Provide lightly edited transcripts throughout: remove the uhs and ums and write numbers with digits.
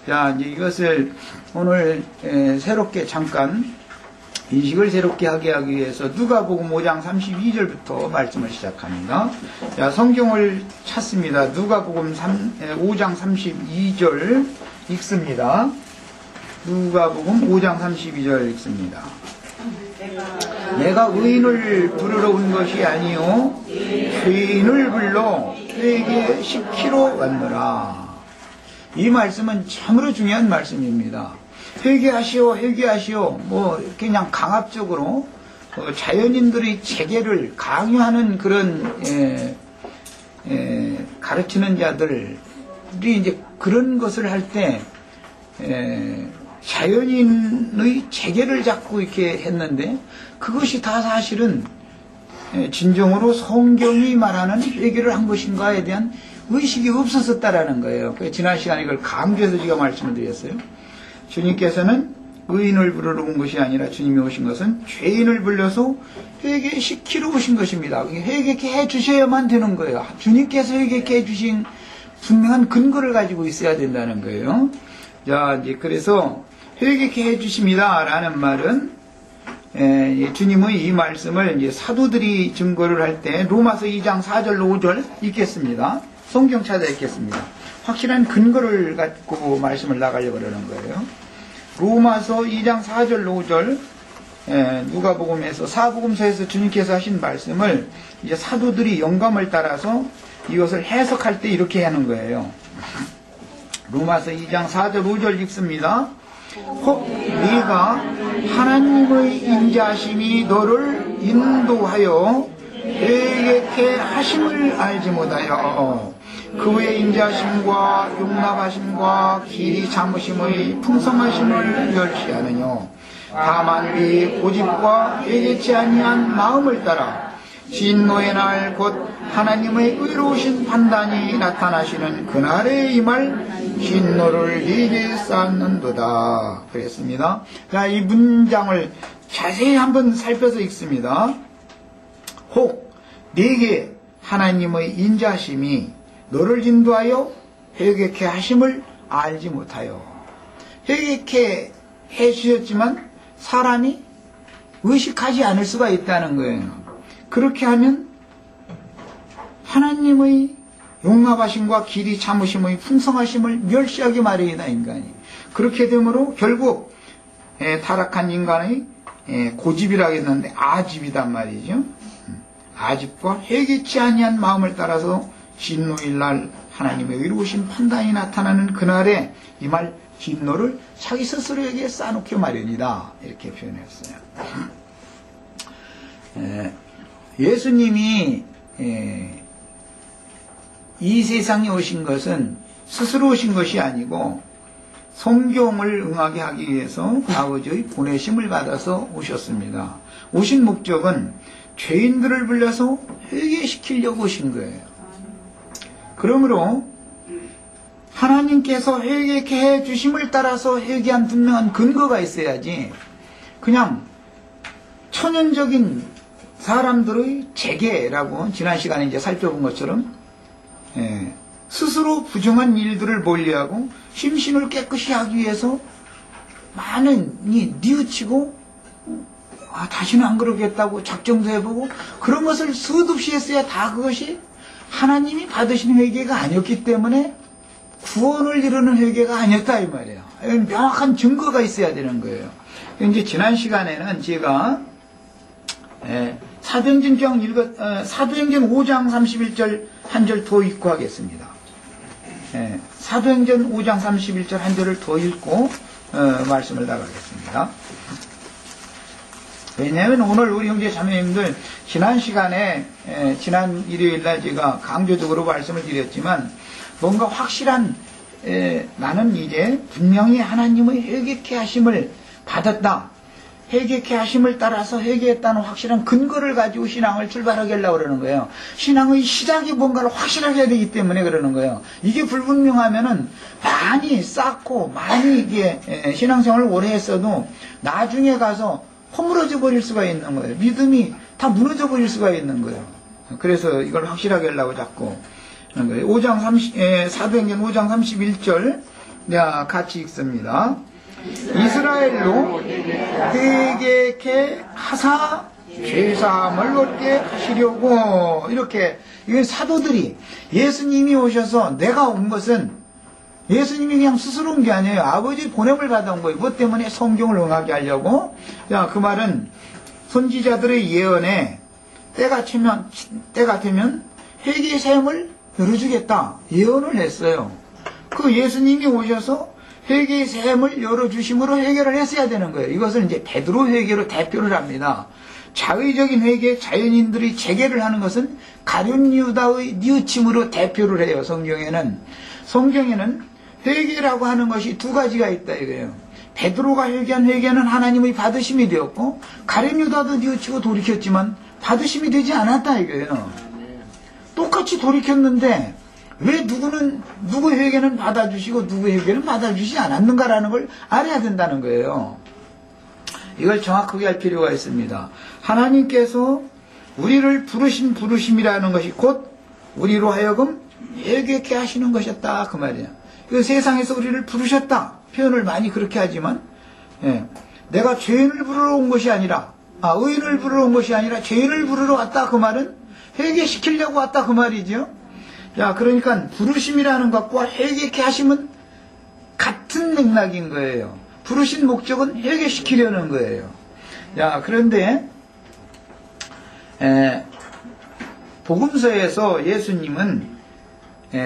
자, 이제 이것을 오늘 새롭게 잠깐 인식을 새롭게 하게 하기 위해서 누가복음 5장 32절부터 말씀을 시작합니다. 자, 성경을 찾습니다. 누가복음 5장 32절 읽습니다. 누가복음 5장 32절 읽습니다. 내가 의인을 부르러 온 것이 아니요 죄인을 불러 회개시키러 왔노라. 이 말씀은 참으로 중요한 말씀입니다. 회개하시오, 회개하시오. 뭐 그냥 강압적으로 자연인들의 체계를 강요하는 그런 가르치는 자들이 이제 그런 것을 할 때 자연인의 체계를 잡고 이렇게 했는데 그것이 다 사실은 진정으로 성경이 말하는 회개를 한 것인가에 대한 의식이 없었다라는 거예요. 지난 시간에 이걸 강조해서 제가 말씀을 드렸어요. 주님께서는 의인을 부르러 온 것이 아니라 주님이 오신 것은 죄인을 불러서 회개시키러 오신 것입니다. 회개케 해주셔야만 되는 거예요. 주님께서 회개케 해주신 분명한 근거를 가지고 있어야 된다는 거예요. 자, 이제 그래서 회개케 해주십니다 라는 말은 주님의 이 말씀을 이제 사도들이 증거를 할 때 로마서 2장 4절로 5절 읽겠습니다. 성경 찾아 읽겠습니다. 확실한 근거를 갖고 말씀을 나가려고 그러는 거예요. 로마서 2장 4절로 5절 누가복음에서 사복음서에서 주님께서 하신 말씀을 이제 사도들이 영감을 따라서 이것을 해석할 때 이렇게 하는 거예요. 로마서 2장 4절 5절 읽습니다. 혹 네가 하나님의 인자하심이 너를 인도하여 회개케 하심을 알지 못하여 그의 인자하심과 용납하심과 길이 참으심의 풍성하심을 멸시하느뇨. 다만 네 고집과 회개치 아니한 마음을 따라 진노의 날 곧 하나님의 의로우신 판단이 나타나시는 그날에 임할 진노를 네게 쌓는도다. 그랬습니다. 자, 이 문장을 자세히 한번 살펴서 읽습니다. 혹 네게 하나님의 인자하심이 너를 인도하여 회개케 하심을 알지 못하여. 회개케 해주셨지만 사람이 의식하지 않을 수가 있다는 거예요. 그렇게 하면 하나님의 용납하심과 길이 참으심의 풍성하심을 멸시하기 마련이다, 인간이. 그렇게 되므로 결국 타락한 인간의 고집이라고 했는데 아집이단 말이죠. 아집과 회개치 아니한 마음을 따라서 진노일 날 하나님의 의로우신 판단이 나타나는 그날에 이 말 진노를 자기 스스로에게 쌓아놓기 마련이다, 이렇게 표현했어요. 예수님이 이 세상에 오신 것은 스스로 오신 것이 아니고 성경을 응하게 하기 위해서 아버지의 보내심을 받아서 오셨습니다. 오신 목적은 죄인들을 불러서 회개시키려고 오신 거예요. 그러므로 하나님께서 회개케 해주심을 따라서 회개한 분명한 근거가 있어야지 그냥 천연적인 사람들의 재계라고 지난 시간에 이제 살펴본 것처럼 스스로 부정한 일들을 멀리하고 심신을 깨끗이 하기 위해서 많이 뉘우치고 다시는 안 그러겠다고 작정도 해보고 그런 것을 수없이 했어야 다 그것이 하나님이 받으신 회개가 아니었기 때문에 구원을 이루는 회개가 아니었다, 이 말이에요. 명확한 증거가 있어야 되는 거예요. 이제 지난 시간에는 제가 사도행전 5장 31절 한 절 더 읽고 하겠습니다. 사도행전 5장 31절 한 절을 더 읽고 말씀을 나가겠습니다. 왜냐하면 오늘 우리 형제 자매님들 지난 시간에 지난 일요일날 제가 강조적으로 말씀을 드렸지만 뭔가 확실한 나는 이제 분명히 하나님의 회개케 하심을 받았다. 회개케 하심을 따라서 회개했다는 확실한 근거를 가지고 신앙을 출발하게 하려고 그러는 거예요. 신앙의 시작이 뭔가를 확실하게 해야 되기 때문에 그러는 거예요. 이게 불분명하면은 많이 쌓고 많이 이게 신앙생활을 오래 했어도 나중에 가서 허물어져 버릴 수가 있는 거예요. 믿음이 다 무너져 버릴 수가 있는 거예요. 그래서 이걸 확실하게 하려고 자꾸 하는 거예요. 사도행전 5장 31절 자, 같이 읽습니다. 이스라엘로 회개케 하사 죄사함을 얻게 하시려고. 이렇게, 이건 사도들이 예수님이 오셔서 내가 온 것은 예수님이 그냥 스스로 온 게 아니에요. 아버지 보냄을 받아온 거예요. 뭐 때문에? 성경을 응하게 하려고. 자, 그 말은 선지자들의 예언에 때가 되면 회개의 샘을 열어주겠다 예언을 했어요. 그 예수님이 오셔서 회개의 샘을 열어주심으로 회개를 했어야 되는 거예요. 이것을 이제 베드로 회개로 대표를 합니다. 자의적인 회개, 자연인들이 재개를 하는 것은 가룟 유다의 뉘우침으로 대표를 해요. 성경에는 회개라고 하는 것이 두 가지가 있다 이거예요. 베드로가 회개한 회개는 하나님의 받으심이 되었고, 가룟 유다도 뉘우치고 돌이켰지만 받으심이 되지 않았다 이거예요. 똑같이 돌이켰는데 왜 누구 회개는 받아주시고 누구 회개는 받아주시지 않았는가라는 걸 알아야 된다는 거예요. 이걸 정확하게 할 필요가 있습니다. 하나님께서 우리를 부르신 부르심이라는 것이 곧 우리로 하여금 회개케 하시는 것이었다 그 말이에요. 세상에서 우리를 부르셨다 표현을 많이 그렇게 하지만, 내가 죄인을 부르러 온 것이 아니라, 의인을 부르러 온 것이 아니라 죄인을 부르러 왔다 그 말은 회개시키려고 왔다 그 말이죠. 자, 그러니까 부르심이라는 것과 회개케 하심은 같은 맥락인 거예요. 부르신 목적은 회개시키려는 거예요. 자, 그런데 복음서에서 예수님은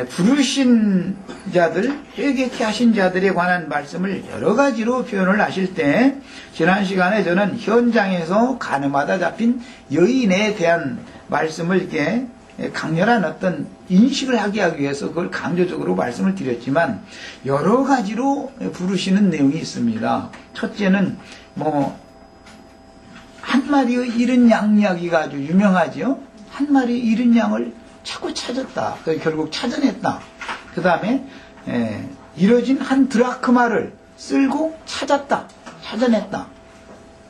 부르신 자들, 회개케 하신 자들에 관한 말씀을 여러 가지로 표현을 하실 때, 지난 시간에 저는 현장에서 가늠하다 잡힌 여인에 대한 말씀을 이렇게 강렬한 어떤 인식을 하게 하기 위해서 그걸 강조적으로 말씀을 드렸지만, 여러 가지로 부르시는 내용이 있습니다. 첫째는 한 마리의 잃은 양 이야기가 아주 유명하죠. 한 마리 잃은 양을 자꾸 찾았다. 결국 찾아냈다. 그 다음에 잃어진 한 드라크마를 쓸고 찾았다. 찾아냈다.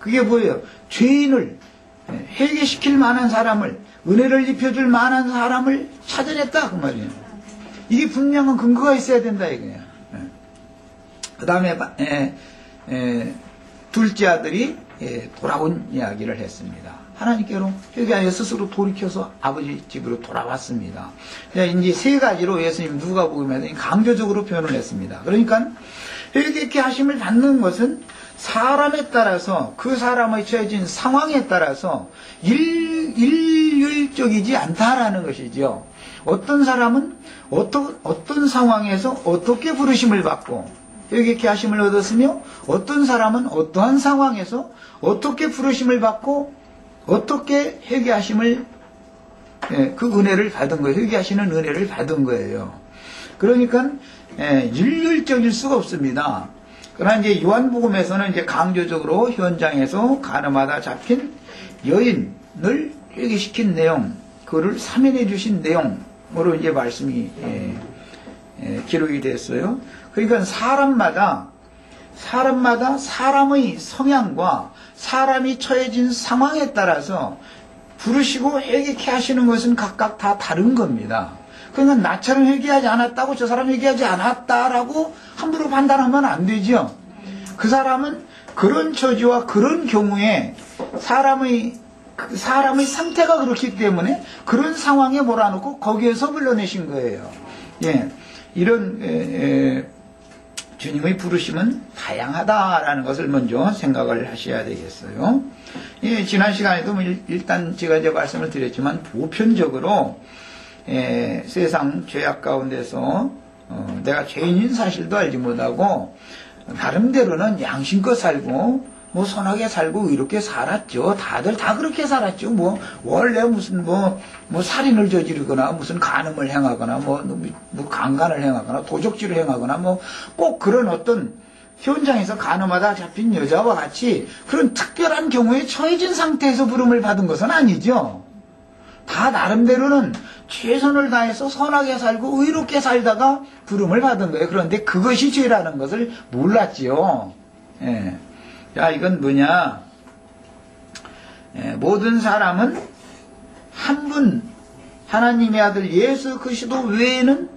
그게 뭐예요? 죄인을 회개시킬 만한 사람을, 은혜를 입혀줄 만한 사람을 찾아냈다 그 말이에요. 이게 분명한 근거가 있어야 된다 이거예요. 그 다음에 둘째 아들이 돌아온 이야기를 했습니다. 하나님께로 회개하여 스스로 돌이켜서 아버지 집으로 돌아왔습니다. 이제 세 가지로 예수님 누가복음에서 강조적으로 표현을 했습니다. 그러니까 회개케 하심을 받는 것은 사람에 따라서, 그 사람의 처해진 상황에 따라서 일률적이지 않다라는 것이죠. 어떤 사람은 어떤 상황에서 어떻게 부르심을 받고 회개케 하심을 얻었으며, 어떤 사람은 어떠한 상황에서 어떻게 부르심을 받고 어떻게 회개하심을, 그 은혜를 받은 거예요. 회개하시는 은혜를 받은 거예요. 그러니까 일률적일 수가 없습니다. 그러나 이제 요한복음에서는 이제 강조적으로 현장에서 가늠하다 잡힌 여인을 회개시킨 내용, 그거를 사면해 주신 내용으로 이제 말씀이 기록이 됐어요. 그러니까 사람마다 사람의 성향과 사람이 처해진 상황에 따라서 부르시고 회개케 하시는 것은 각각 다 다른 겁니다. 그러니까 나처럼 회개하지 않았다고 저 사람 회개하지 않았다라고 함부로 판단하면 안 되죠. 그 사람은 그런 처지와 그런 경우에 사람의 상태가 그렇기 때문에 그런 상황에 몰아넣고 거기에서 불러내신 거예요. 이런 주님의 부르심은 다양하다라는 것을 먼저 생각을 하셔야 되겠어요. 지난 시간에도 일단 제가 이제 말씀을 드렸지만, 보편적으로 세상 죄악 가운데서 내가 죄인인 사실도 알지 못하고 나름대로는 양심껏 살고 선하게 살고 이렇게 살았죠. 다들 다 그렇게 살았죠. 원래 무슨 살인을 저지르거나 무슨 간음을 행하거나 강간을 행하거나 도적질을 행하거나 꼭 그런 어떤 현장에서 간음하다 잡힌 여자와 같이 그런 특별한 경우에 처해진 상태에서 부름을 받은 것은 아니죠. 다 나름대로는 최선을 다해서 선하게 살고 의롭게 살다가 부름을 받은 거예요. 그런데 그것이 죄라는 것을 몰랐지요. 자, 이건 뭐냐? 모든 사람은 한 분, 하나님의 아들 예수 그리스도 외에는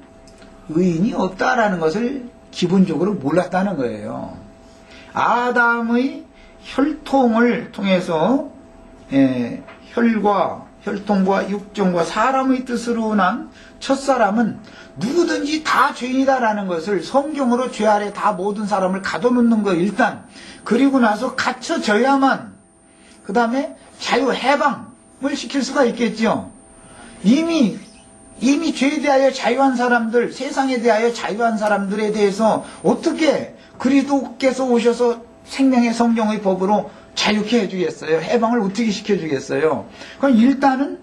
의인이 없다라는 것을 기본적으로 몰랐다는 거예요. 아담의 혈통을 통해서 혈통과 육정과 사람의 뜻으로 난 첫사람은 누구든지 다 죄인이다라는 것을 성경으로 죄 아래 다 모든 사람을 가둬놓는 거 일단, 그리고 나서 갇혀져야만 그 다음에 자유 해방을 시킬 수가 있겠죠. 이미 죄에 대하여 자유한 사람들, 세상에 대하여 자유한 사람들에 대해서 어떻게 그리스도께서 오셔서 생명의 성경의 법으로 자유케 해주겠어요? 해방을 어떻게 시켜주겠어요? 그럼 일단은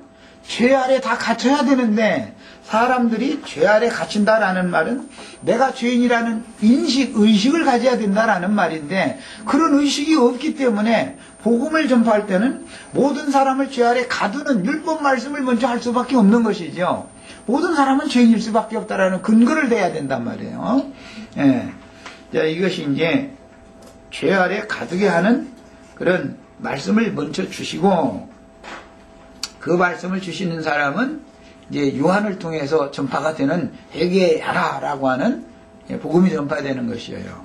죄 아래 다 갇혀야 되는데, 사람들이 죄 아래 갇힌다라는 말은 내가 죄인이라는 의식을 가져야 된다라는 말인데, 그런 의식이 없기 때문에 복음을 전파할 때는 모든 사람을 죄 아래 가두는 율법 말씀을 먼저 할 수밖에 없는 것이죠. 모든 사람은 죄인일 수밖에 없다라는 근거를 대야 된단 말이에요. 자, 이것이 이제 죄 아래 가두게 하는 그런 말씀을 먼저 주시고, 그 말씀을 주시는 사람은 이제 요한을 통해서 전파가 되는 회개하라라고 하는 복음이 전파되는 것이에요.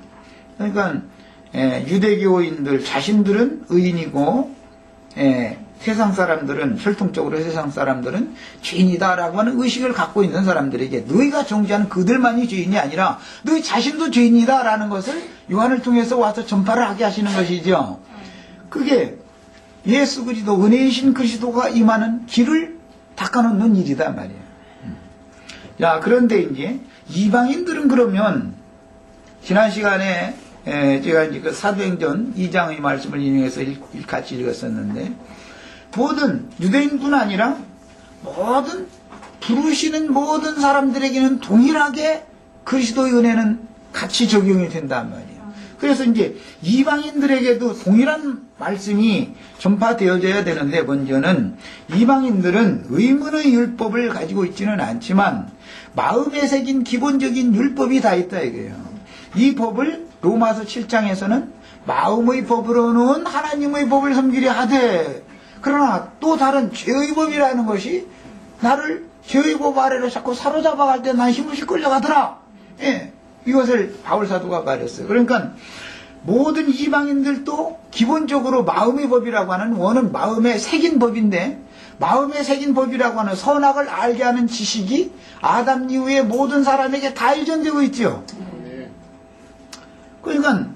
그러니까 유대교인들 자신들은 의인이고 세상 사람들은, 혈통적으로 세상 사람들은 죄인이다라고 하는 의식을 갖고 있는 사람들에게 너희가 정죄하는 그들만이 죄인이 아니라 너희 자신도 죄인이다라는 것을 요한을 통해서 와서 전파를 하게 하시는 것이죠. 그게 예수 그리스도, 은혜이신 그리스도가 임하는 길을 닦아놓는 일이다 말이에요. 자, 그런데 이제 이방인들은 그러면 지난 시간에 제가 이제 그 사도행전 2장의 말씀을 인용해서 같이 읽었었는데, 모든 유대인뿐 아니라 모든 부르시는 모든 사람들에게는 동일하게 그리스도의 은혜는 같이 적용이 된단 말이에요. 그래서 이제 이방인들에게도 동일한 말씀이 전파되어져야 되는데, 먼저는 이방인들은 의문의 율법을 가지고 있지는 않지만 마음에 새긴 기본적인 율법이 다 있다 이거예요. 이 법을 로마서 7장에서는 마음의 법으로는 하나님의 법을 섬기려 하되, 그러나 또 다른 죄의 법이라는 것이 나를 죄의 법 아래로 자꾸 사로잡아 갈 때 난 힘없이 끌려가더라. 이것을 바울 사도가 말했어요. 그러니까 모든 이방인들도 기본적으로 마음의 법이라고 하는 원은 마음에 새긴 법인데, 마음에 새긴 법이라고 하는 선악을 알게 하는 지식이 아담 이후에 모든 사람에게 다 일전되고 있죠. 그러니까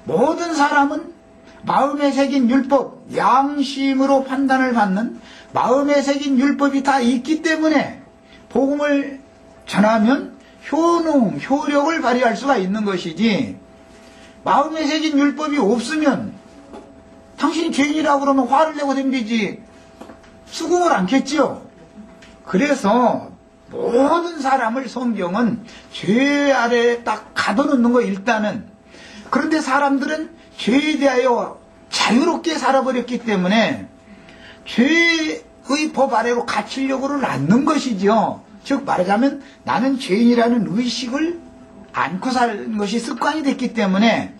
모든 사람은 마음에 새긴 율법, 양심으로 판단을 받는 마음에 새긴 율법이 다 있기 때문에 복음을 전하면 효력을 발휘할 수가 있는 것이지, 마음에 새긴 율법이 없으면 당신이 죄인이라고 그러면 화를 내고 덤비지 수긍을 않겠죠. 그래서 모든 사람을 성경은 죄 아래에 딱 가둬놓는 거 일단은. 그런데 사람들은 죄에 대하여 자유롭게 살아버렸기 때문에 죄의 법 아래로 갇히려고를 않는 것이죠. 즉 말하자면 나는 죄인이라는 의식을 안고 사는 것이 습관이 됐기 때문에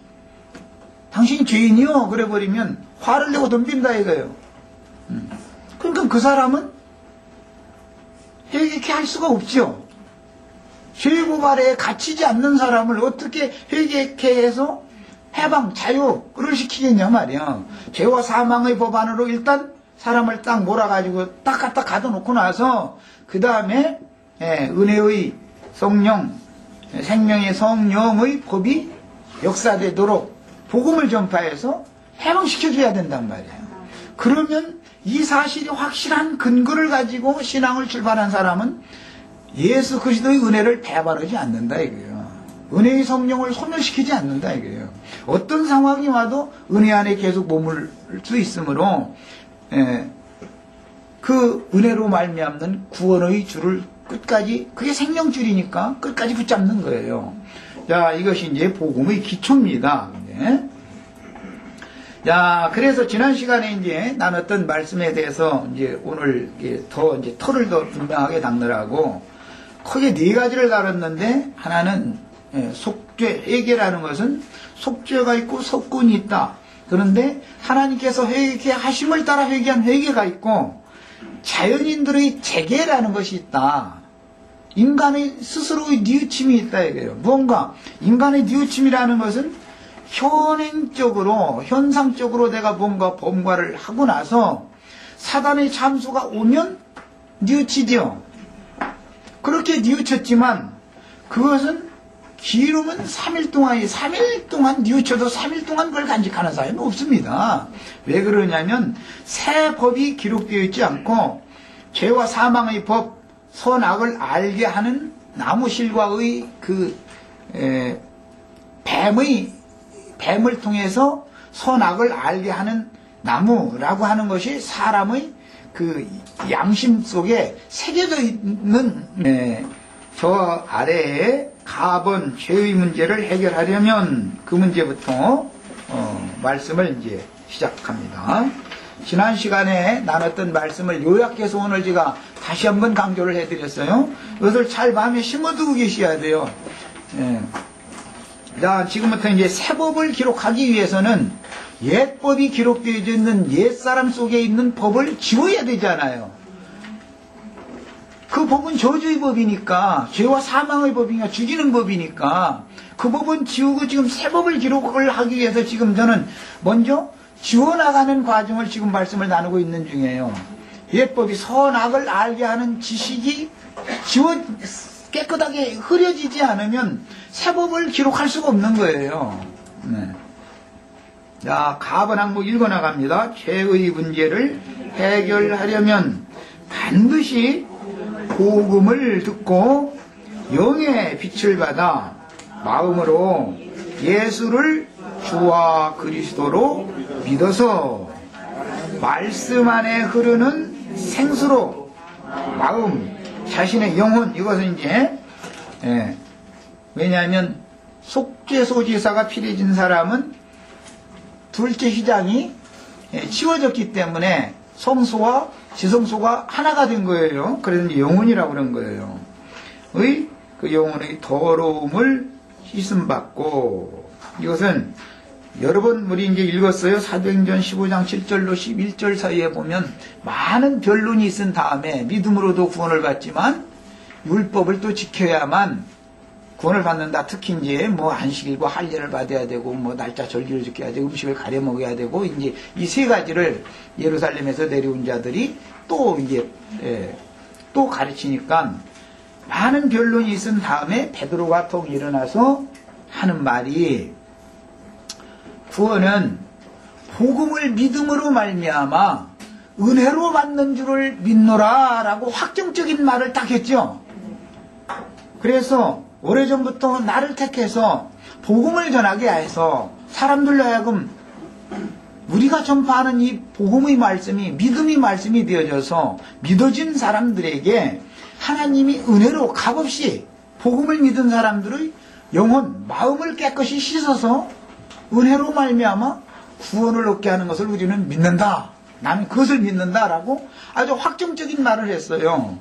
당신이 죄인이요 그래버리면 화를 내고 덤빈다 이거예요. 그러니까 그 사람은 회개케 할 수가 없죠. 죄의 법 아래에 갇히지 않는 사람을 어떻게 회개케 해서 해방, 자유를 시키겠냐 말이야. 죄와 사망의 법 안으로 일단 사람을 딱 몰아가지고 딱 갖다 가둬놓고 나서 그 다음에 은혜의 성령, 생명의 성령의 법이 역사되도록 복음을 전파해서 해방시켜줘야 된단 말이에요. 그러면 이 사실이 확실한 근거를 가지고 신앙을 출발한 사람은 예수 그리스도의 은혜를 배반하지 않는다 이거예요. 은혜의 성령을 소멸시키지 않는다 이거예요. 어떤 상황이 와도 은혜 안에 계속 머물 수 있으므로 그 은혜로 말미암는 구원의 줄을 끝까지, 그게 생명줄이니까 끝까지 붙잡는 거예요. 자, 이것이 이제 복음의 기초입니다. 자, 그래서 지난 시간에 이제 나눴던 말씀에 대해서 이제 오늘 더 이제 털을 더 분명하게 닦느라고 크게 네 가지를 다뤘는데, 하나는 속죄, 회개라는 것은 속죄가 있고 속군이 있다. 그런데 하나님께서 회개 하심을 따라 회개한 회개가 있고 자연인들의 재개라는 것이 있다. 인간의 스스로의 뉘우침이 있다 이거예요. 무언가 인간의 뉘우침이라는 것은 현행적으로 현상적으로 내가 뭔가 범과를 하고 나서 사단의 참수가 오면 뉘우치죠. 그렇게 뉘우쳤지만 그것은 기름은 3일 동안 뉘우쳐도 3일 동안 그걸 간직하는 사람은 없습니다. 왜 그러냐면 새 법이 기록되어 있지 않고 죄와 사망의 법, 선악을 알게 하는 나무실과의 뱀을 통해서 선악을 알게 하는 나무라고 하는 것이 사람의 그 양심 속에 새겨져 있는 저 아래에 가번 죄의 문제를 해결하려면 그 문제부터 말씀을 이제 시작합니다. 지난 시간에 나눴던 말씀을 요약해서 오늘 제가 다시 한번 강조를 해드렸어요. 이것을 잘 마음에 심어두고 계셔야 돼요. 자, 지금부터 이제 새 법을 기록하기 위해서는 옛 법이 기록되어 있는 옛 사람 속에 있는 법을 지워야 되잖아요. 그 법은 저주의 법이니까, 죄와 사망의 법이니까, 죽이는 법이니까, 그 법은 지우고 지금 새 법을 기록을 하기 위해서 지금 저는 먼저 지워나가는 과정을 지금 말씀을 나누고 있는 중이에요. 옛 법이 선악을 알게 하는 지식이 깨끗하게 흐려지지 않으면 새 법을 기록할 수가 없는 거예요. 네. 자, 가번 항목 읽어나갑니다. 죄의 문제를 해결하려면 반드시 복음을 듣고 영의 빛을 받아 마음으로 예수를 주와 그리스도로 믿어서 말씀 안에 흐르는 생수로 마음, 자신의 영혼, 이것은 이제 왜냐하면 속죄소지사가 필요해진 사람은 둘째 휘장이 치워졌기 때문에 성소와 지성소가 하나가 된 거예요. 그래서 이제 영혼이라고 그런 거예요. 그 영혼의 더러움을 씻음받고, 이것은 여러 번 우리 이제 읽었어요. 사도행전 15장 7절로 11절 사이에 보면 많은 변론이 있은 다음에 믿음으로도 구원을 받지만 율법을 또 지켜야만 구원을 받는다. 특히 이제 뭐 안식일과 할례를 받아야 되고 뭐 날짜 절기를 지켜야 되고 음식을 가려 먹어야 되고 이제 이 세 가지를 예루살렘에서 내려온 자들이 또 이제 또 가르치니까 많은 변론이 있은 다음에 베드로가 통 일어나서 하는 말이, 구원은 복음을 믿음으로 말미암아 은혜로 받는 줄을 믿노라라고 확정적인 말을 딱 했죠. 그래서 오래전부터 나를 택해서 복음을 전하게 해서 사람들로 하여금 우리가 전파하는 이 복음의 말씀이 믿음의 말씀이 되어져서 믿어진 사람들에게 하나님이 은혜로 값없이 복음을 믿은 사람들의 영혼, 마음을 깨끗이 씻어서 은혜로 말미암아 구원을 얻게 하는 것을 우리는 믿는다. 나는 그것을 믿는다라고 아주 확정적인 말을 했어요.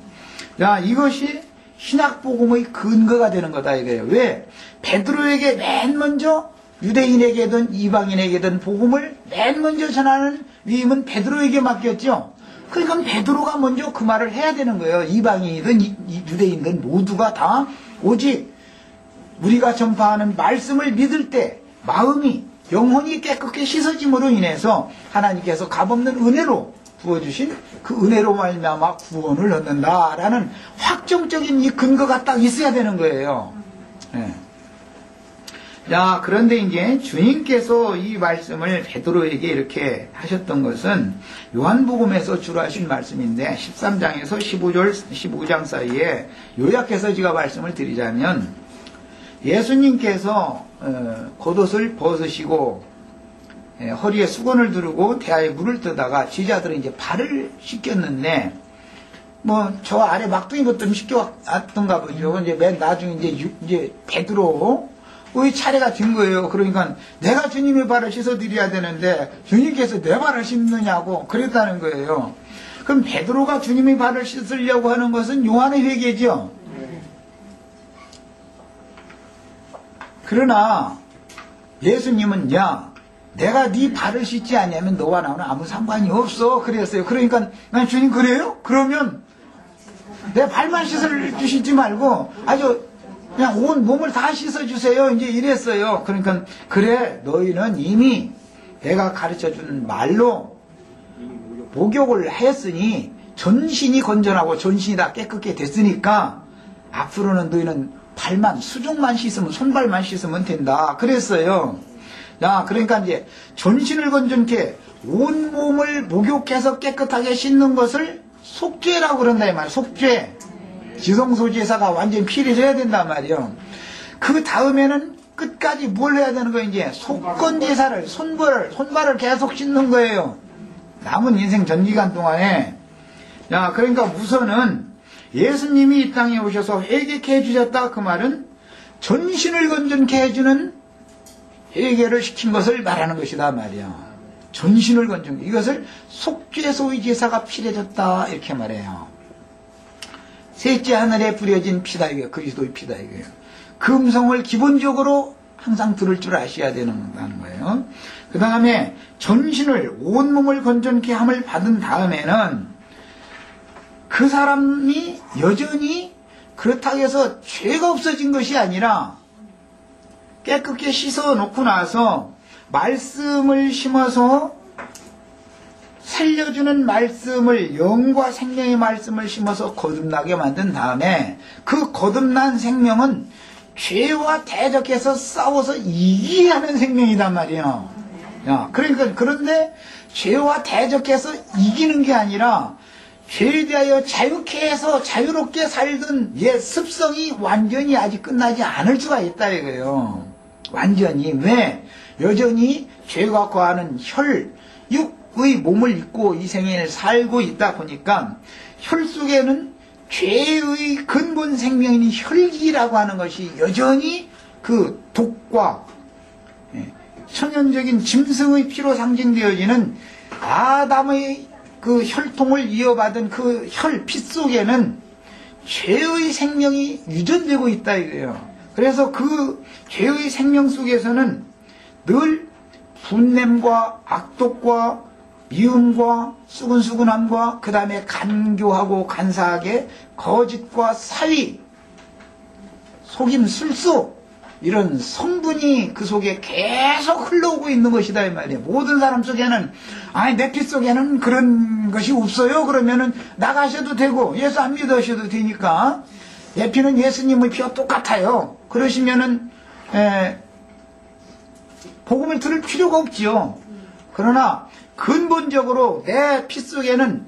자, 이것이 신약복음의 근거가 되는 거다 이거예요. 왜? 베드로에게 맨 먼저 유대인에게든 이방인에게든 복음을 맨 먼저 전하는 위임은 베드로에게 맡겼죠. 그러니까 베드로가 먼저 그 말을 해야 되는 거예요. 이방인이든 유대인이든 모두가 다 오직 우리가 전파하는 말씀을 믿을 때 마음이, 영혼이 깨끗게 씻어짐으로 인해서 하나님께서 값없는 은혜로 부어주신 그 은혜로 말미암아 구원을 얻는다라는 확정적인 이 근거가 딱 있어야 되는 거예요. 네. 자, 그런데 이제 주님께서 이 말씀을 베드로에게 이렇게 하셨던 것은 요한복음에서 주로 하신 말씀인데 13장에서 15장 사이에 요약해서 제가 말씀을 드리자면, 예수님께서 겉옷을 벗으시고 허리에 수건을 두르고 대야에 물을 뜨다가 제자들은 이제 발을 씻겼는데, 뭐 저 아래 막둥이 것도 씻겨왔던가 보죠. 이제 맨 나중에 이제 베드로의 차례가 된 거예요. 그러니까 내가 주님의 발을 씻어드려야 되는데 주님께서 내 발을 씻느냐고 그랬다는 거예요. 그럼 베드로가 주님의 발을 씻으려고 하는 것은 요한의 회개죠. 그러나 예수님은 야, 내가 네 발을 씻지 않냐면 너와 나는 아무 상관이 없어 그랬어요. 그러니까 난 주님 그래요? 그러면 내 발만 씻어주시지 말고 아주 그냥 온 몸을 다 씻어주세요. 이제 이랬어요. 그러니까 그래 너희는 이미 내가 가르쳐준 말로 목욕을 했으니 전신이 건전하고 전신이 다 깨끗게 됐으니까 앞으로는 너희는 발만 수족만 씻으면 손발만 씻으면 된다. 그랬어요. 야, 그러니까 이제 전신을 건전케 온 몸을 목욕해서 깨끗하게 씻는 것을 속죄라고 그런다 이 말이야. 속죄. 지성소제사가 완전히 필요해야 된단 말이에요. 그 다음에는 끝까지 뭘 해야 되는 거예요? 이제 속건제사를 손발을 계속 씻는 거예요. 남은 인생 전 기간 동안에. 야, 그러니까 우선은 예수님이 이 땅에 오셔서 회개케 해주셨다. 그 말은 전신을 건전케 해주는 회개를 시킨 것을 말하는 것이다 말이야. 전신을 건전케. 이것을 속죄소의 제사가 필요해졌다. 이렇게 말해요. 셋째 하늘에 뿌려진 피다. 이게 그리스도의 피다. 이거예요. 금성을 기본적으로 항상 들을 줄 아셔야 된다는 거예요. 그 다음에 전신을 온몸을 건전케 함을 받은 다음에는 그 사람이 여전히 그렇다고 해서 죄가 없어진 것이 아니라 깨끗게 씻어 놓고 나서 말씀을 심어서 살려주는 말씀을 영과 생명의 말씀을 심어서 거듭나게 만든 다음에 그 거듭난 생명은 죄와 대적해서 싸워서 이기게 하는 생명이단 말이에요. 야, 그러니까 그런데 죄와 대적해서 이기는 게 아니라 죄에 대하여 자유케 해서 자유롭게 살던 옛 습성이 완전히 아직 끝나지 않을 수가 있다 이거예요. 완전히. 왜? 여전히 죄가 거하는 육의 몸을 입고 이 생애를 살고 있다 보니까 혈 속에는 죄의 근본 생명인 혈기라고 하는 것이 여전히 그 독과 천연적인 짐승의 피로 상징되어지는 아담의 그 혈통을 이어받은 그 피 속에는 죄의 생명이 유전되고 있다 이거예요. 그래서 그 죄의 생명 속에서는 늘 분냄과 악독과 미움과 수근수근함과 그 다음에 간교하고 간사하게 거짓과 사위, 속임, 술수 이런 성분이 그 속에 계속 흘러오고 있는 것이다 이 말이에요. 모든 사람 속에는 아니 내 피 속에는 그런 것이 없어요. 그러면은 나가셔도 되고 예수 안 믿으셔도 되니까 내 피는 예수님의 피와 똑같아요. 그러시면은 복음을 들을 필요가 없지요. 그러나 근본적으로 내 피 속에는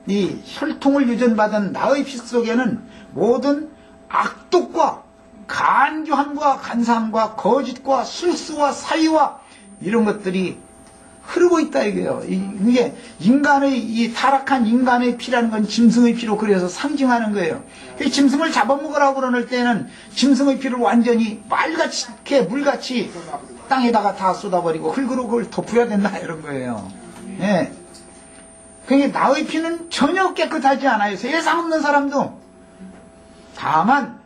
이 혈통을 유전받은 나의 피 속에는 모든 악독과 간교함과 간사함과 거짓과 술수와 사위와 이런 것들이 흐르고 있다 이거예요. 이게 인간의 이 타락한 인간의 피라는 건 짐승의 피로 그려서 상징하는 거예요. 짐승을 잡아먹으라고 그러는 때는 짐승의 피를 완전히 말같이 물같이 땅에다가 다 쏟아버리고 흙으로 그걸 덮어야 된다 이런 거예요. 예. 그러니까 나의 피는 전혀 깨끗하지 않아요. 세상 없는 사람도. 다만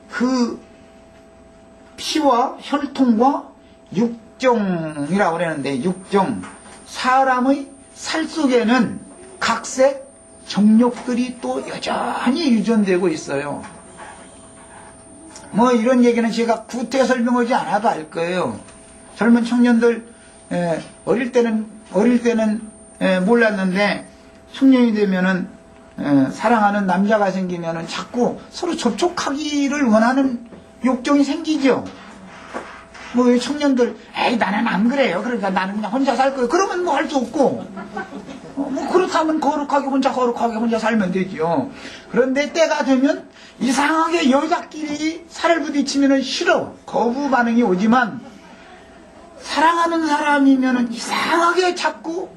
그 피와 혈통과 육정이라고 그러는데 육정, 사람의 살 속에는 각색 정욕들이 또 여전히 유전되고 있어요. 뭐 이런 얘기는 제가 구태 설명하지 않아도 알 거예요. 젊은 청년들 어릴 때는 몰랐는데 청년이 되면은 사랑하는 남자가 생기면은 자꾸 서로 접촉하기를 원하는 욕정이 생기죠. 뭐 청년들 에이 나는 안 그래요. 그러니까 나는 그냥 혼자 살 거예요. 그러면 뭐 할 수 없고 뭐 그렇다면 거룩하게 혼자 살면 되죠. 그런데 때가 되면 이상하게 여자끼리 살을 부딪히면은 싫어. 거부 반응이 오지만 사랑하는 사람이면은 이상하게 자꾸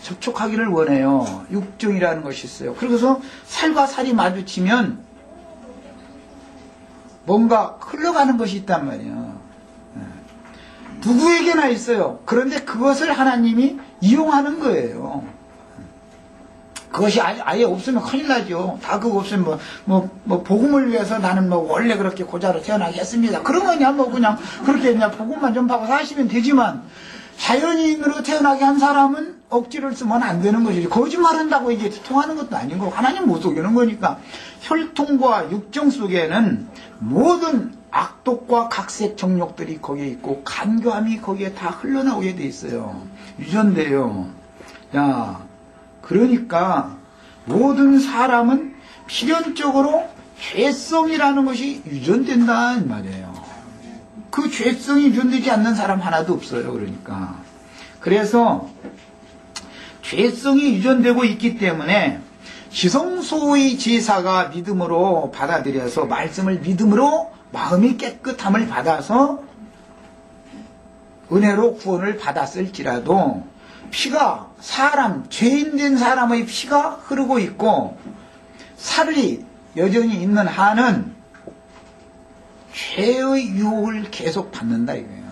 접촉하기를 원해요. 육정이라는 것이 있어요. 그래서 살과 살이 마주치면 뭔가 흘러가는 것이 있단 말이에요. 누구에게나 있어요. 그런데 그것을 하나님이 이용하는 거예요. 그것이 아예 없으면 큰일 나죠. 다 그거 없으면 복음을 위해서 나는 원래 그렇게 고자로 태어나게 했습니다. 그러면야 그냥 그렇게 그냥 복음만 좀 하고 사시면 되지만 자연인으로 태어나게 한 사람은 억지를 쓰면 안 되는 것이지. 거짓말한다고 이게 통하는 것도 아니고 하나님 못 속이는 거니까. 혈통과 육정 속에는 모든 악독과 각색 정욕들이 거기에 있고 간교함이 거기에 다 흘러나오게 돼 있어요. 유전돼요. 야, 그러니까 모든 사람은 필연적으로 죄성이라는 것이 유전된다 이 말이에요. 그 죄성이 유전되지 않는 사람 하나도 없어요. 그러니까 그래서 죄성이 유전되고 있기 때문에 지성소의 제사가 믿음으로 받아들여서 말씀을 믿음으로 마음이 깨끗함을 받아서 은혜로 구원을 받았을지라도 피가 사람, 죄인된 사람의 피가 흐르고 있고 살이 여전히 있는 한은 죄의 유혹을 계속 받는다 이거예요.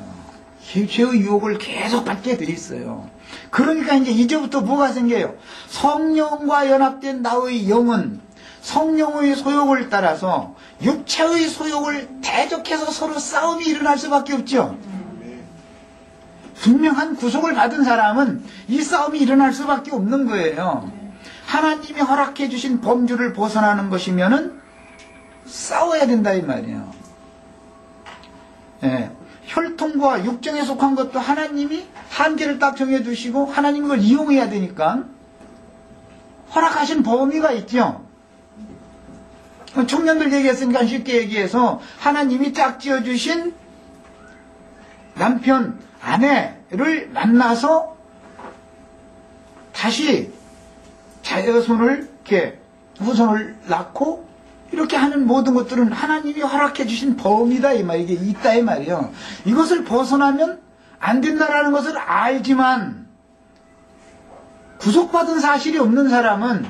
죄의 유혹을 계속 받게 돼 있어요. 그러니까 이제부터 뭐가 생겨요? 성령과 연합된 나의 영은 성령의 소욕을 따라서 육체의 소욕을 대적해서 서로 싸움이 일어날 수밖에 없죠. 분명한 구속을 받은 사람은 이 싸움이 일어날 수밖에 없는 거예요. 하나님이 허락해 주신 범주를 벗어나는 것이면은 싸워야 된다 이 말이에요. 예. 혈통과 육정에 속한 것도 하나님이 한계를 딱 정해주시고 하나님이 그걸 이용해야 되니까 허락하신 범위가 있죠. 청년들 얘기했으니까 쉽게 얘기해서 하나님이 짝 지어주신 남편, 아내를 만나서 다시 자녀손을 이렇게 후손을 낳고 이렇게 하는 모든 것들은 하나님이 허락해 주신 범위다 이 말, 이게 있다 이 말이에요. 이것을 벗어나면 안 된다라는 것을 알지만 구속받은 사실이 없는 사람은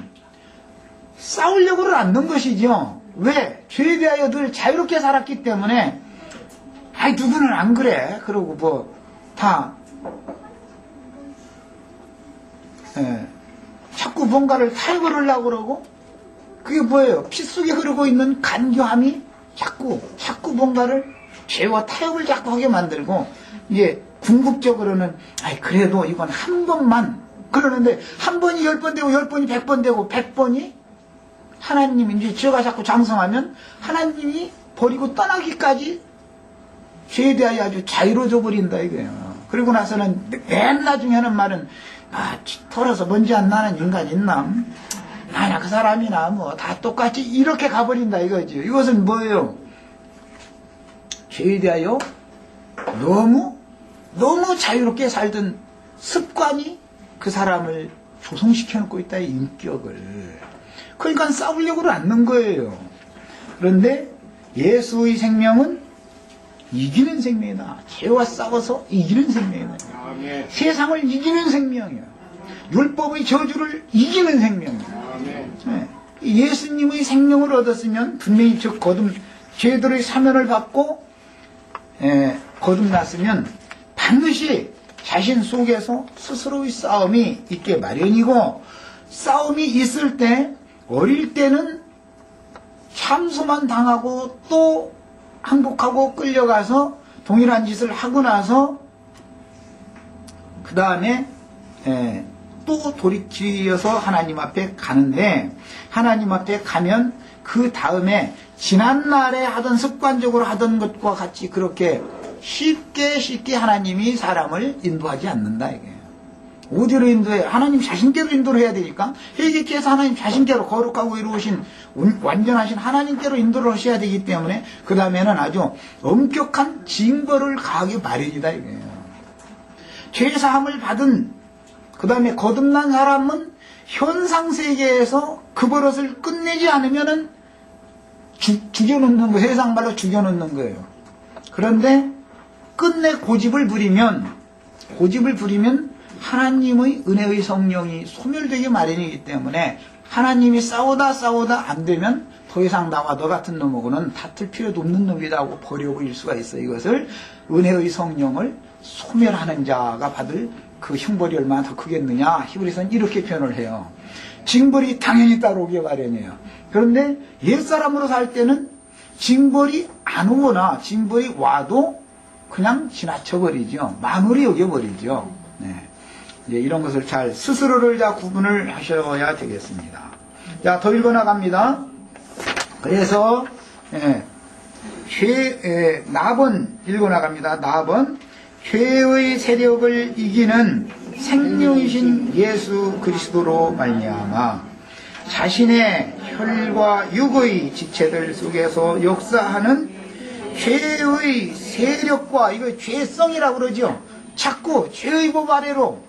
싸우려고는 않는 것이죠. 왜? 죄에 대하여 늘 자유롭게 살았기 때문에 아이 누구는 안 그래. 그러고 뭐 다 자꾸 뭔가를 탈거하려고 그러고 그게 뭐예요? 피 속에 흐르고 있는 간교함이 자꾸 뭔가를 죄와 타협을 자꾸 하게 만들고 이제 궁극적으로는 아이 그래도 이건 한 번만 그러는데 한 번이 10번 되고 10번이 100번 되고 100번이 하나님이 이제 죄가 자꾸 장성하면 하나님이 버리고 떠나기까지 죄에 대하여 아주 자유로워져 버린다 이거예요. 그리고 나서는 맨 나중에 하는 말은 털어서 먼지 안 나는 인간 있나? 나나 그 사람이나 뭐 다 똑같이 이렇게 가버린다 이거죠. 이것은 뭐예요? 죄에 대하여 너무 자유롭게 살던 습관이 그 사람을 조성시켜 놓고 있다 이 인격을. 그러니까 싸우려고는 않는 거예요. 그런데 예수의 생명은 이기는 생명이다. 죄와 싸워서 이기는 생명이다. 아멘. 세상을 이기는 생명이야. 율법의 저주를 이기는 생명이야. 네. 예수님의 생명을 얻었으면 분명히 죄들의 사면을 받고 거듭났으면 반드시 자신 속에서 스스로의 싸움이 있게 마련이고 싸움이 있을 때 어릴 때는 참소만 당하고 또 항복하고 끌려가서 동일한 짓을 하고 나서 그 다음에 또 돌이키어서 하나님 앞에 가는데 하나님 앞에 가면 그 다음에 지난날에 하던 습관적으로 하던 것과 같이 그렇게 쉽게 하나님이 사람을 인도하지 않는다 이게. 어디로 인도해? 하나님 자신께로 인도를 해야 되니까 회개케 해서 하나님 자신께로 거룩하고 이루으신 완전하신 하나님께로 인도를 하셔야 되기 때문에 그 다음에는 아주 엄격한 징벌을 가하기 마련이다 이거예요. 죄사함을 받은 그 다음에 거듭난 사람은 현상세계에서 그 버릇을 끝내지 않으면은 죽여놓는 거, 세상 말로 죽여놓는 거예요. 그런데 끝내 고집을 부리면 하나님의 은혜의 성령이 소멸되기 마련이기 때문에 하나님이 싸우다 안 되면 더 이상 나와 너 같은 놈하고는 다툴 필요도 없는 놈이다 하고 버려버릴 수가 있어요. 이것을 은혜의 성령을 소멸하는 자가 받을 그 형벌이 얼마나 더 크겠느냐. 히브리서는 이렇게 표현을 해요. 징벌이 당연히 따라오기 마련이에요. 그런데 옛사람으로 살 때는 징벌이 안 오거나 징벌이 와도 그냥 지나쳐버리죠. 만홀히 여겨버리죠. 네. 이제 이런 것을 잘 스스로를 다 구분을 하셔야 되겠습니다. 자, 더 읽어나갑니다. 그래서 나번 읽어나갑니다. 나번 죄의 세력을 이기는 생명이신 예수 그리스도로 말미암아 자신의 혈과 육의 지체들 속에서 역사하는 죄의 세력과, 이거 죄성이라고 그러죠. 자꾸 죄의 법 아래로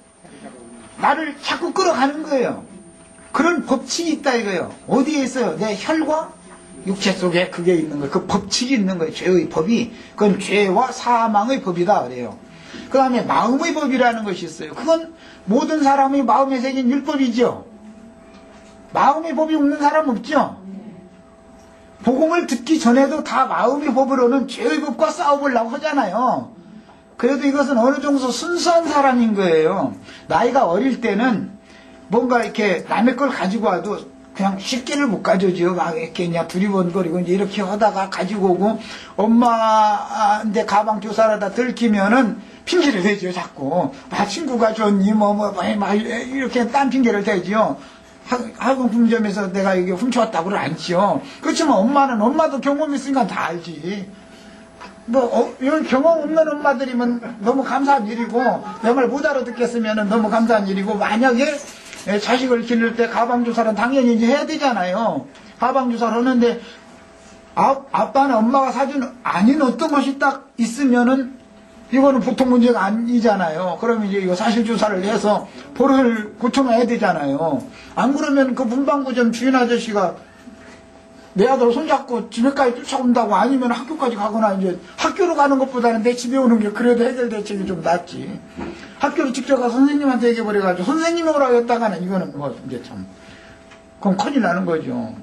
나를 자꾸 끌어가는 거예요. 그런 법칙이 있다 이거예요. 어디에 있어요? 내 혈과 육체 속에 그게 있는 거예요. 그 법칙이 있는 거예요. 죄의 법이. 그건 죄와 사망의 법이다 그래요. 그 다음에 마음의 법이라는 것이 있어요. 그건 모든 사람의 마음에 새긴 율법이죠. 마음의 법이 없는 사람 없죠. 복음을 듣기 전에도 다 마음의 법으로는 죄의 법과 싸워보려고 하잖아요. 그래도 이것은 어느 정도 순수한 사람인 거예요. 나이가 어릴 때는 뭔가 이렇게 남의 걸 가지고 와도 그냥 쉽게를 못 가져오죠. 막 이렇게 그냥 두리번거리고 이제 이렇게 하다가 가지고 오고, 엄마한테 가방 조사하다 들키면은 핑계를 대죠, 자꾸. 친구가 줬니, 이렇게 딴 핑계를 대죠. 학용품점에서 내가 이게 훔쳐왔다고는 않죠. 그렇지만 엄마도 경험 있으니까 다 알지. 이런 경험 없는 엄마들이면 너무 감사한 일이고, 내 말 못 알아듣겠으면 너무 감사한 일이고, 만약에 자식을 기를 때 가방주사는 당연히 이제 해야 되잖아요. 가방주사를 하는데, 아빠나 엄마가 사준 아닌 어떤 것이 딱 있으면은, 이거는 보통 문제가 아니잖아요. 그러면 이제 이거 사실조사를 해서 벌을 고쳐놔야 되잖아요. 안 그러면 그 문방구점 주인 아저씨가 내 아들 손잡고 집에까지 쫓아온다고, 아니면 학교까지 가거나, 이제 학교로 가는 것보다는 내 집에 오는 게 그래도 해결 대책이 좀 낫지. 학교로 직접 가서 선생님한테 얘기해버려가지고 선생님이 오라고 했다가는 이거는 이제 참, 그럼 큰일 나는 거죠.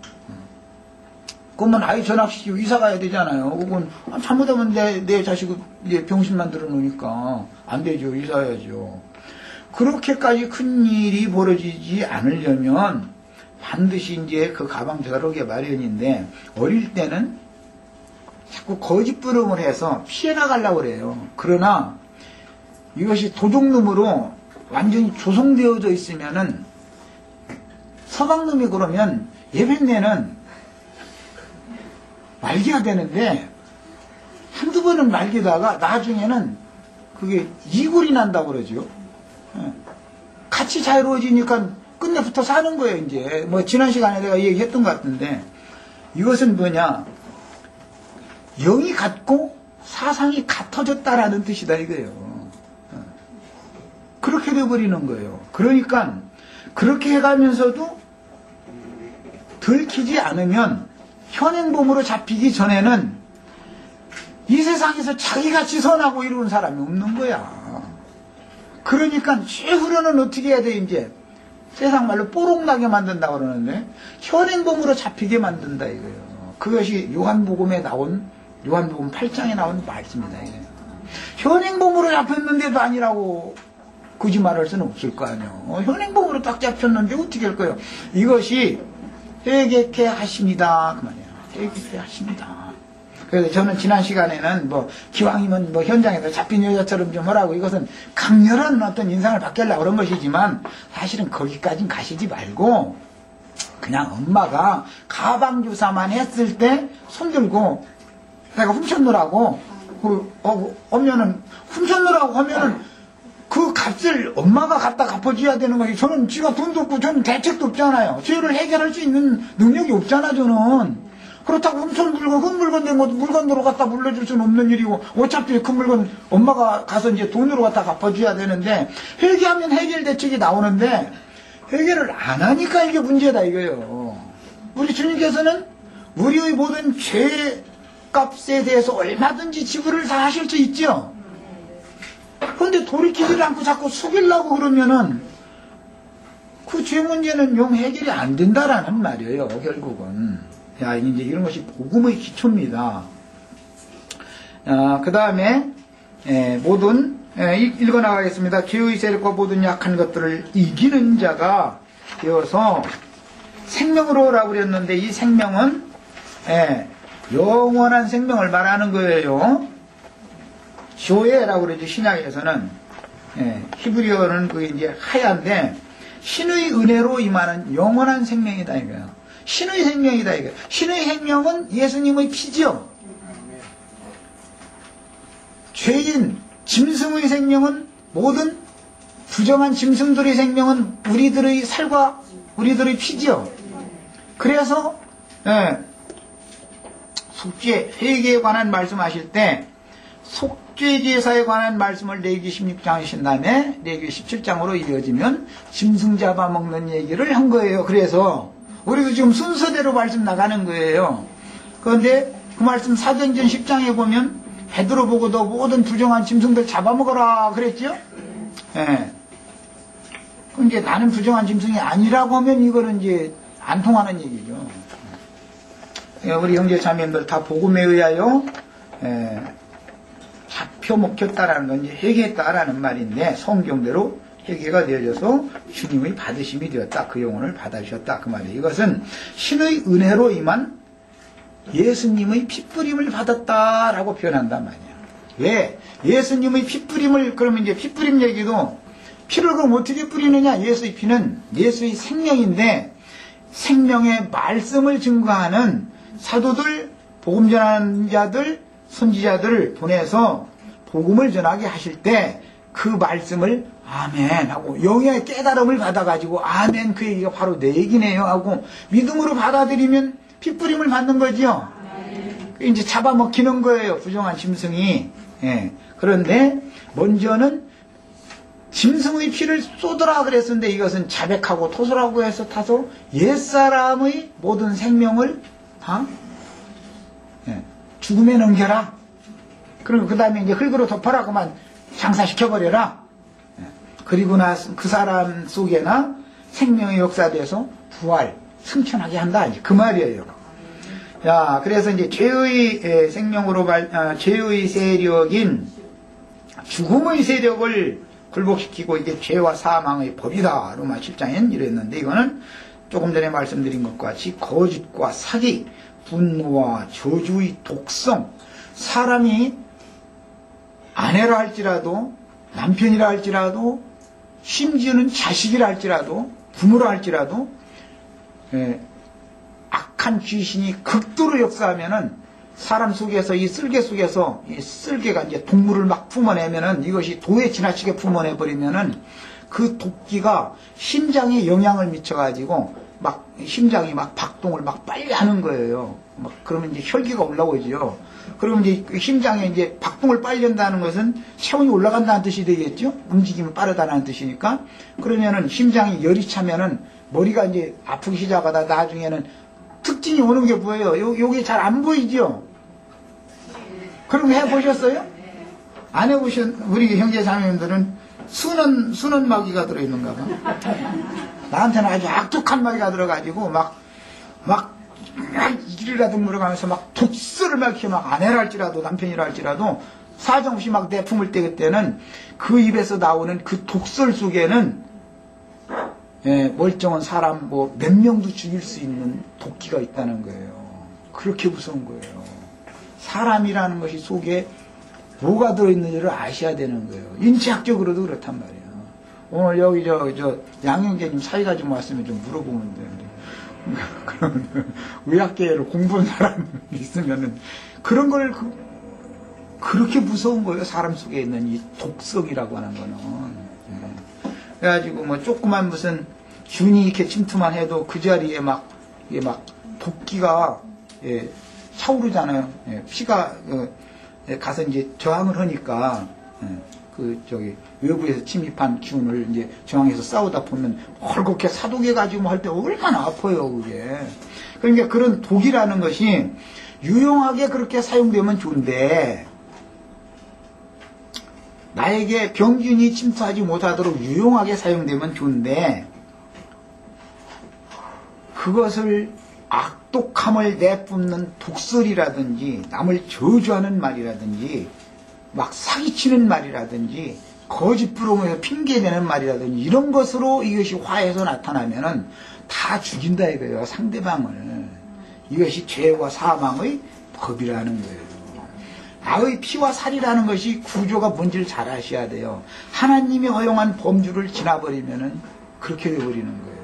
그러면 아이 전학시키고 이사 가야 되잖아요. 그건 잘못하면 내 자식을 병신 만들어 놓으니까 안 되죠. 이사해야죠. 그렇게까지 큰 일이 벌어지지 않으려면 반드시 이제 그 가방 조사를 하게 마련인데, 어릴 때는 자꾸 거짓부름을 해서 피해나가려고 그래요. 그러나 이것이 도둑놈으로 완전히 조성되어져 있으면은, 서방놈이 그러면 예배내는 말기가 되는데, 한두 번은 말기다가 나중에는 그게 이골이 난다고 그러죠. 같이 자유로워지니까 끝내 붙어 사는 거예요, 이제. 지난 시간에 내가 얘기했던 것 같은데, 이것은 뭐냐, 영이 같고 사상이 같아졌다라는 뜻이다 이거예요. 그렇게 돼버리는 거예요. 그러니까 그렇게 해가면서도 들키지 않으면, 현행범으로 잡히기 전에는 이 세상에서 자기같이 선하고 이루는 사람이 없는 거야. 그러니까 최후로는 어떻게 해야 돼, 이제? 세상 말로 뽀록나게 만든다고 그러는데, 현행범으로 잡히게 만든다 이거예요. 그것이 요한복음에 나온, 요한복음 8장에 나온 말씀이다 이거예요. 현행범으로 잡혔는데도 아니라고 거짓말할 수는 없을 거 아니에요. 현행범으로 딱 잡혔는데 어떻게 할 거예요? 이것이 회개케 하십니다. 그 말이에요. 회개케 하십니다. 그래서 저는 지난 시간에는 기왕이면 현장에서 잡힌 여자처럼 좀 하라고, 이것은 강렬한 어떤 인상을 받게려고 그런 것이지만, 사실은 거기까진 가시지 말고, 그냥 엄마가 가방주사만 했을 때 손들고, 내가 훔쳤노라고, 훔쳤노라고 하면은, 그 값을 엄마가 갖다 갚아줘야 되는 거지. 저는 지가 돈도 없고 저는 대책도 없잖아요. 죄를 해결할 수 있는 능력이 없잖아, 저는. 그렇다고 훔친 물건, 그 물건 된 것도 물건으로 갖다 물려줄 수는 없는 일이고, 어차피 그 물건 엄마가 가서 이제 돈으로 갖다 갚아줘야 되는데, 회개하면 해결 대책이 나오는데, 회개를 안 하니까 이게 문제다 이거예요. 우리 주님께서는 우리의 모든 죄 값에 대해서 얼마든지 지불을 다 하실 수 있죠. 그런데 돌이키지 않고 자꾸 속이려고 그러면은 그 죄 문제는 영 해결이 안 된다라는 말이에요, 결국은. 야, 이제 이런 것이 복음의 기초입니다. 그 다음에 모든 읽어나가겠습니다. 죄의 세력과 모든 약한 것들을 이기는 자가 되어서 생명으로라고 그랬는데, 이 생명은 영원한 생명을 말하는 거예요. 조예라고 그러죠, 신약에서는. 히브리어는 그 이제 하얀데 신의 은혜로 임하는 영원한 생명이다 이거예요. 신의 생명이다 이거예요. 신의 생명은 예수님의 피지요. 죄인 짐승의 생명은 모든 부정한 짐승들의 생명은 우리들의 살과 우리들의 피지요. 그래서 속죄 회개에 관한 말씀하실 때 속죄 제사에 관한 말씀을 레위기 16장 하신 다음에 레위기 17장으로 이어지면 짐승 잡아먹는 얘기를 한 거예요. 그래서 우리도 지금 순서대로 말씀 나가는 거예요. 그런데 그 말씀 사도행전 10장에 보면 베드로 보고도 모든 부정한 짐승들 잡아먹어라 그랬죠? 그럼 이제 나는 부정한 짐승이 아니라고 하면 이거는 이제 안 통하는 얘기죠. 우리 형제 자매님들 다 복음에 의하여 잡혀 먹혔다라는 건 이제 회개했다라는 말인데 성경대로 회개가 되어져서 주님의 받으심이 되었다. 그 영혼을 받아주셨다. 그 말이에요. 이것은 신의 은혜로 임한 예수님의 핏뿌림을 받았다라고 표현한단 말이에요. 왜? 예수님의 핏뿌림을 그러면 이제 핏뿌림 얘기도 피를 그럼 어떻게 뿌리느냐? 예수의 피는 예수의 생명인데 생명의 말씀을 증거하는 사도들, 복음 전하는 자들, 선지자들을 보내서 복음을 전하게 하실 때 그 말씀을 아멘 하고 영의 깨달음을 받아가지고 아멘 그 얘기가 바로 내 얘기네요 하고 믿음으로 받아들이면 핏뿌림을 받는 거지요. 이제 잡아먹히는 거예요. 부정한 짐승이. 그런데 먼저는 짐승의 피를 쏟으라 그랬는데 이것은 자백하고 토설하고 해서 타서 옛사람의 모든 생명을 다 죽음에 넘겨라. 그리고 그 다음에 이제 흙으로 덮어라. 그만 장사시켜버려라. 그리고 나서 그 사람 속에나 생명의 역사돼서 부활, 승천하게 한다. 이제 그 말이에요. 자, 그래서 이제 죄의 생명으로 죄의 세력인 죽음의 세력을 굴복시키고 이게 죄와 사망의 법이다. 로마 7장엔 이랬는데 이거는 조금 전에 말씀드린 것과 같이 거짓과 사기, 분노와 저주의 독성, 사람이 아내라 할지라도 남편이라 할지라도 심지어는 자식이라 할지라도 부모라 할지라도 악한 귀신이 극도로 역사하면은 사람 속에서 이 쓸개 속에서 이 쓸개가 이제 동물을 막 품어내면은 이것이 도에 지나치게 품어내버리면은 그 도끼가 심장에 영향을 미쳐가지고 막 심장이 막 박동을 막 빨리 하는 거예요. 막 그러면 이제 혈기가 올라오죠. 그러면 이제 심장에 이제 박동을 빨리 한다는 것은 체온이 올라간다는 뜻이 되겠죠. 움직임이 빠르다는 뜻이니까. 그러면은 심장이 열이 차면은 머리가 이제 아프기 시작하다 나중에는 특징이 오는 게 뭐예요? 요게 잘 안 보이죠? 그런 거 해보셨어요? 안 해보신 우리 형제 자매님들은 순원 마귀가 들어있는가 봐. 나한테는 아주 악독한 마귀가 들어가지고 막 이리라도 물어가면서 막 독설을 막 이렇게 막 아내라 할지라도 남편이라 할지라도 사정없이 막 내품을 때 그때는 그 입에서 나오는 그 독설 속에는 멀쩡한 사람 뭐 몇 명도 죽일 수 있는 도끼가 있다는 거예요. 그렇게 무서운 거예요. 사람이라는 것이 속에 뭐가 들어있는지를 아셔야 되는 거예요. 인체학적으로도 그렇단 말이에요. 오늘 여기 저 양형제님 사이가 좀 왔으면 좀 물어보면 되는데 그러면 의학계를 공부한 사람이 있으면은 그런 걸 그렇게 무서운 거예요. 사람 속에 있는 이 독성이라고 하는 거는. 그래가지고 뭐 조그만 무슨 균이 이렇게 침투만 해도 그 자리에 이게 막 도끼가 차오르잖아요. 피가 가서 이제 저항을 하니까 외부에서 침입한 기운을 이제 저항해서 싸우다 보면 헐겁게 사독해 가지고 할 때 얼마나 아파요, 그게. 그러니까 그런 독이라는 것이 유용하게 그렇게 사용되면 좋은데 나에게 병균이 침투하지 못하도록 유용하게 사용되면 좋은데 그것을 악독함을 내뿜는 독설이라든지 남을 저주하는 말이라든지 막 사기치는 말이라든지 거짓 부렁에서 핑계대는 말이라든지 이런 것으로 이것이 화해서 나타나면은 다 죽인다 이거예요. 상대방을. 이것이 죄와 사망의 법이라는 거예요. 나의 피와 살이라는 것이 구조가 뭔지를 잘 아셔야 돼요. 하나님이 허용한 범주를 지나버리면은 그렇게 되어버리는 거예요.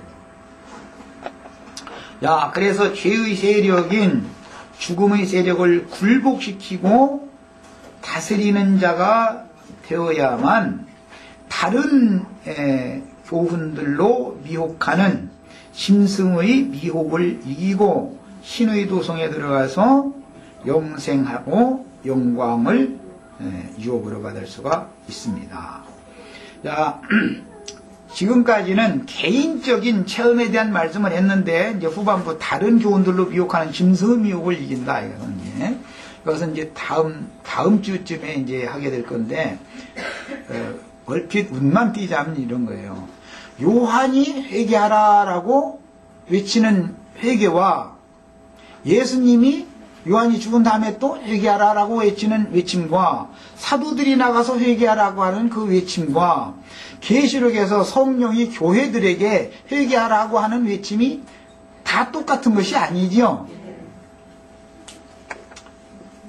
야, 그래서 죄의 세력인 죽음의 세력을 굴복시키고 다스리는 자가 되어야만 다른 교훈들로 미혹하는 짐승의 미혹을 이기고 신의 도성에 들어가서 영생하고 영광을 유업으로 받을 수가 있습니다. 자, 지금까지는 개인적인 체험에 대한 말씀을 했는데, 이제 후반부 다른 교훈들로 미혹하는 짐승의 미혹을 이긴다. 이것은 이제 다음 주쯤에 이제 하게 될 건데, 얼핏 운만 띄자면 이런 거예요. 요한이 회개하라라고 외치는 회개와 예수님이 요한이 죽은 다음에 또 회개하라라고 외치는 외침과 사도들이 나가서 회개하라고 하는 그 외침과 계시록에서 성령이 교회들에게 회개하라고 하는 외침이 다 똑같은 것이 아니지요.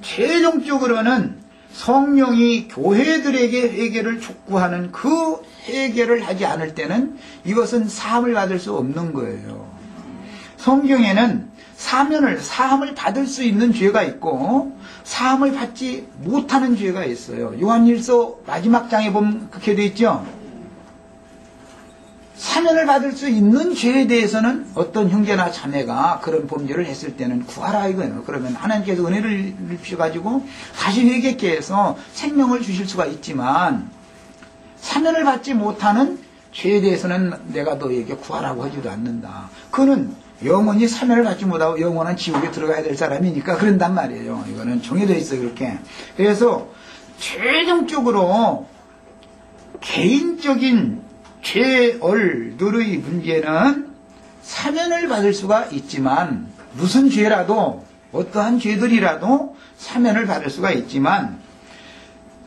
최종적으로는 성령이 교회들에게 회개를 촉구하는 그 회개를 하지 않을 때는 이것은 사함을 받을 수 없는 거예요. 성경에는 사함을 받을 수 있는 죄가 있고 사함을 받지 못하는 죄가 있어요. 요한일서 마지막 장에 보면 그렇게 되어 있죠. 사면을 받을 수 있는 죄에 대해서는 어떤 형제나 자매가 그런 범죄를 했을 때는 구하라 이거예요. 그러면 하나님께서 은혜를 입히셔가지고 다시 회개케 해서 생명을 주실 수가 있지만 사면을 받지 못하는 죄에 대해서는 내가 너에게 구하라고 하지도 않는다. 그는 영원히 사면을 받지 못하고 영원한 지옥에 들어가야 될 사람이니까 그런단 말이에요. 이거는 정해져 있어요. 그렇게. 그래서 최종적으로 개인적인 죄얼들의 문제는 사면을 받을 수가 있지만 무슨 죄라도 어떠한 죄들이라도 사면을 받을 수가 있지만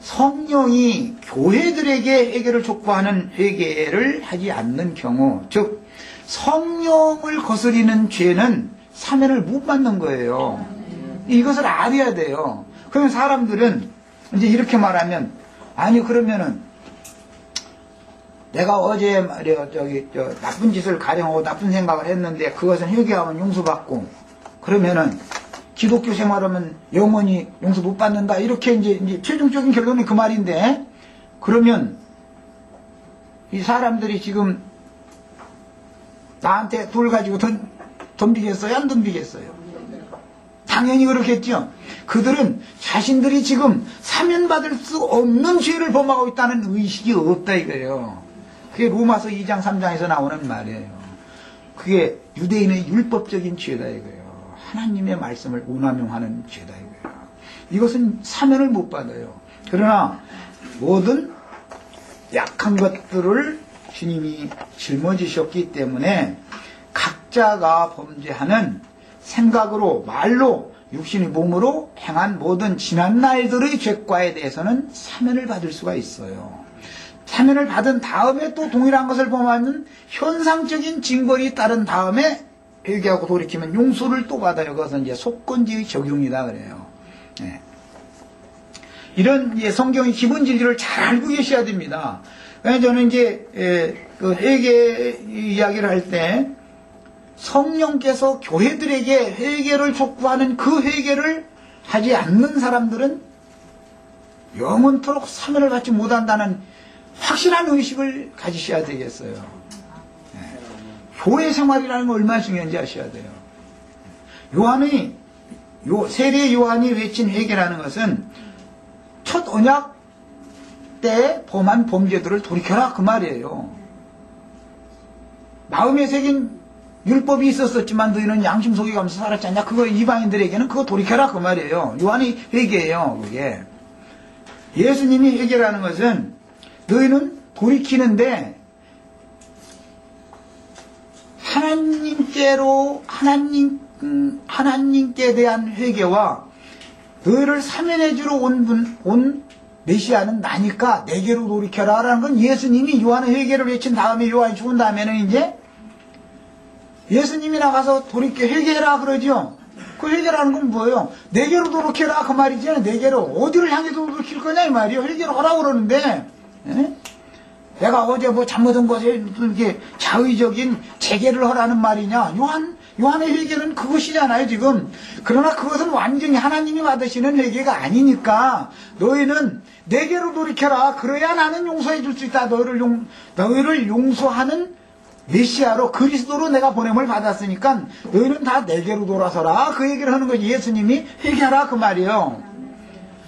성령이 교회들에게 회개를 촉구하는 회개를 하지 않는 경우, 즉 성령을 거스리는 죄는 사면을 못 받는 거예요. 이것을 알아야 돼요. 그러면 사람들은 이제 이렇게 말하면, 아니 그러면은 내가 어제 말이야 나쁜 짓을 가령하고 나쁜 생각을 했는데 그것은 회개하면 용서받고 그러면은 기독교 생활하면 영원히 용서 못 받는다. 이렇게 이제 최종적인 결론이 그 말인데, 그러면 이 사람들이 지금 나한테 돌 가지고 덤비겠어요? 안 덤비겠어요? 당연히 그렇겠죠. 그들은 자신들이 지금 사면받을 수 없는 죄를 범하고 있다는 의식이 없다 이거예요. 그게 로마서 2장 3장에서 나오는 말이에요. 그게 유대인의 율법적인 죄다 이거예요. 하나님의 말씀을 운남용하는 죄다 이거예요. 이것은 사면을 못 받아요. 그러나 모든 약한 것들을 주님이 짊어지셨기 때문에 각자가 범죄하는 생각으로 말로 육신의 몸으로 행한 모든 지난 날들의 죄과에 대해서는 사면을 받을 수가 있어요. 사면을 받은 다음에 또 동일한 것을 범하는 현상적인 징벌이 따른 다음에 회개하고 돌이키면 용서를 또 받아요. 그것은 이제 속건지의 적용이다 그래요. 네. 이런 이제 성경의 기본 진리를 잘 알고 계셔야 됩니다. 저는 이제 그 회개 이야기를 할 때 성령께서 교회들에게 회개를 촉구하는 그 회개를 하지 않는 사람들은 영원토록 사면을 받지 못한다는 확실한 의식을 가지셔야 되겠어요. 네. 교회 생활이라는 건 얼마나 중요한지 아셔야 돼요. 세례 요한이 외친 회개라는 것은 첫 언약 때 범한 범죄들을 돌이켜라 그 말이에요. 마음에 새긴 율법이 있었지만 너희는 양심 속에 가면서 살았지 않냐? 그거 이방인들에게는 그거 돌이켜라 그 말이에요. 요한이 회개예요. 그게 예수님이 회개라는 것은 너희는 돌이키는데 하나님께 대한 회개와 너희를 사면해 주러 온 메시아는 나니까 내게로 돌이켜라 라는 건 예수님이 요한의 회개를 외친 다음에 요한이 죽은 다음에는 이제 예수님이 나가서 돌이켜 회개해라 그러죠. 그 회개라는 건 뭐예요? 내게로 돌이켜라 그 말이잖아요. 내게로 어디를 향해 돌이킬 거냐 이 말이에요. 회개를 하라고 그러는데 예? 내가 어제 뭐 잘못한 것에 이렇게 자의적인 재개를 하라는 말이냐? 요한의 회개는 그것이잖아요 지금. 그러나 그것은 완전히 하나님이 받으시는 회개가 아니니까 너희는 내게로 돌이켜라. 그래야 나는 용서해 줄 수 있다. 너희를 용서하는 메시아로 그리스도로 내가 보냄을 받았으니까 너희는 다 내게로 돌아서라. 그 얘기를 하는 거지. 예수님이 회개하라 그 말이에요.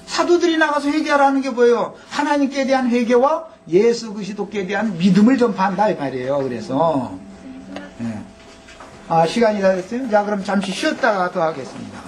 사도들이 나가서 회개하라는 게 뭐예요? 하나님께 대한 회개와 예수 그리스도께 대한 믿음을 전파한다 이 말이에요. 그래서 시간이 다 됐어요. 자 그럼 잠시 쉬었다가 또 하겠습니다.